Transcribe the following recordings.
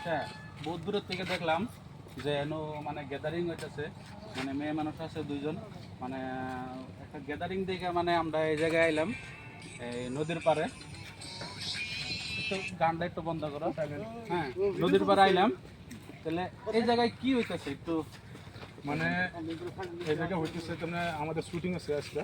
আচ্ছা, বহুত দূরের থেকে দেখলাম যে মানে গ্যাদারিং হইতেছে, মানে মেয়ে মানুষ আছে দুইজন, মানে একটা গ্যাদারিং দেখে মানে আমরা এই জায়গায় আইলাম, এই নদীর পাড়ে। একটু গানটা একটু বন্ধ করো। হ্যাঁ, নদীর পাড়ে আইলাম। তাহলে এই জায়গায় কি হইতেছে একটু মানে এই জায়গা হইতেছে তোমরা আমাদের শুটিং আছে আজকে,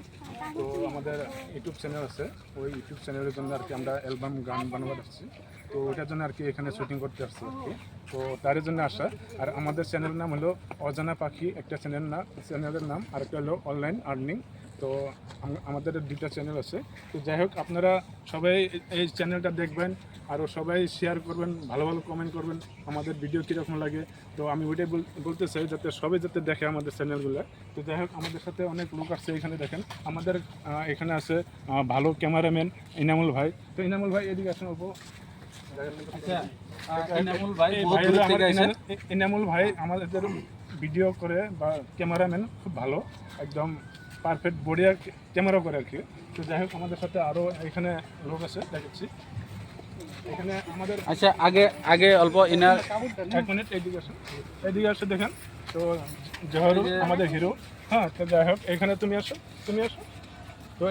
তো আমাদের ইউটিউব চ্যানেল আছে, ওই ইউটিউব চ্যানেলের জন্য আর কি আমরা অ্যালবাম গান বানাবার আসছি, তো ওটার জন্য আর কি এখানে শুটিং করতে আসছি আর কি। তো তার জন্য আসা। আর আমাদের চ্যানেলের নাম হলো অজানা পাখি, একটা চ্যানেলের নাম, আর একটা হলো অনলাইন আর্নিং। তো আমাদের দুইটা চ্যানেল আছে। তো যাই হোক, আপনারা সবাই এই চ্যানেলটা দেখবেন, আরও সবাই শেয়ার করবেন, ভালো ভালো কমেন্ট করবেন আমাদের ভিডিও কীরকম লাগে। তো আমি ওইটাই বলতে চাই যাতে সবাই যাতে দেখে আমাদের চ্যানেলগুলো। তো যাই হোক, আমাদের সাথে অনেক লোক আসছে এখানে। দেখেন আমাদের এখানে আছে ভালো ক্যামেরাম্যান ইনামুল ভাই। তো ইনামুল ভাই এদিকে আসেন অল্প। আচ্ছা, ইনামুল ভাই বহুত দূর থেকে আইছে। ইনামুল ভাই আমাদের ভিডিও করে বা ক্যামেরাম্যান, খুব ভালো, একদম পারফেক্ট বড়িয়া ক্যামেরা করে আর কি। তো যাই হোক, আমাদের সাথে আরও এখানে লোক আছে, দেখাচ্ছি এখানে আমাদের। আচ্ছা, আগে আগে অল্প ইনার 1 মিনিট এদিকে আসো দেখেন। তো জহরুল আমাদের হিরো। হ্যাঁ, তো যাই হোক, এখানে তুমি আসো। তো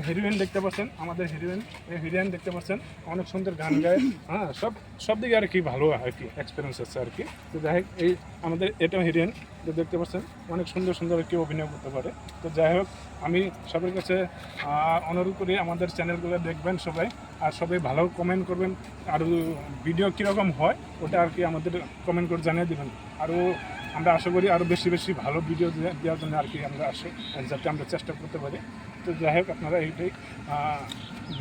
হিরোইন দেখতে পাচ্ছেন, আমাদের হিরোইন দেখতে পাচ্ছেন, অনেক সুন্দর গান গায়। হ্যাঁ, সব দিকে আর কি ভালো আর কি এক্সপিরিয়েন্স আছে আর কি। তো যাই হোক, এই আমাদের এটা হিরোইন যে দেখতে পাচ্ছেন, অনেক সুন্দর সুন্দর আর কি অভিনয় করতে পারে। তো যাই হোক, আমি সবার কাছে অনুরোধ করি আমাদের চ্যানেলগুলো দেখবেন সবাই, আর সবাই ভালো কমেন্ট করবেন। আর ভিডিও কীরকম হয় ওটা আর কি আমাদের কমেন্ট করে জানিয়ে দেবেন। আরও আমরা আশা করি আরও বেশি বেশি ভালো ভিডিও দেওয়ার জন্য আর কি আমরা যাতে আমরা চেষ্টা করতে পারি। তো যাই হোক, আপনারা এইটাই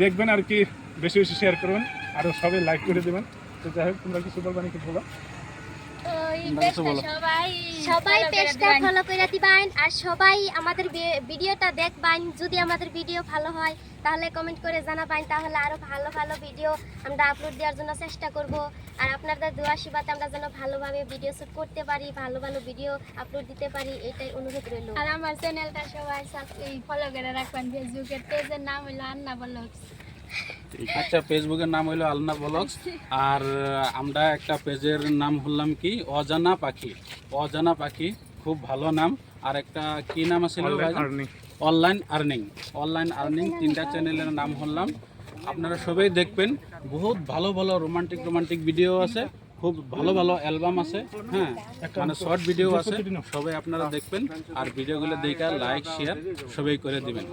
দেখবেন আর কি, বেশি বেশি শেয়ার করবেন, আরও সবাই লাইক করে দেবেন। তো যাই হোক, তোমরা কিছু বলবা নাকি বলো? সবাই পেজটা ফলো করে দিবেন, আর সবাই আমাদের ভিডিওটা দেখবেন। যদি আমাদের ভিডিও ভালো হয় তাহলে কমেন্ট করে জানাবেন, তাহলে আরো ভালো ভালো ভিডিও আমরা আপলোড দেওয়ার জন্য চেষ্টা করব। আর আপনাদের দোয়া আশীর্বাদে আমরা যেন ভালোভাবে ভিডিও শুট করতে পারি, ভালো ভালো ভিডিও আপলোড দিতে পারি, এটাই অনুরোধ রইল। আর আমার চ্যানেলটা সবাই ফলো করে রাখবেন। ফেসবুকের পেজের নাম হলো আন্না ব্লগস। আচ্ছা, ফেসবুকের নাম হলো আলনা ব্লগস, আর আমরা একটা পেজের নাম হলাম কি অজানা পাখি, খুব ভালো নাম। আর একটা কি নাম আছে? Online earning. তিনটা চ্যানেলের নাম হলাম। আপনারা সবাই দেখবেন, বহুত ভালো ভালো রোমান্টিক ভিডিও আছে, খুব ভালো ভালো অ্যালবাম আছে। হ্যাঁ, মানে শর্ট ভিডিও আছে, সবাই আপনারা দেখবেন। আর ভিডিওগুলো দেখে লাইক শেয়ার সবাই করে দিবেন।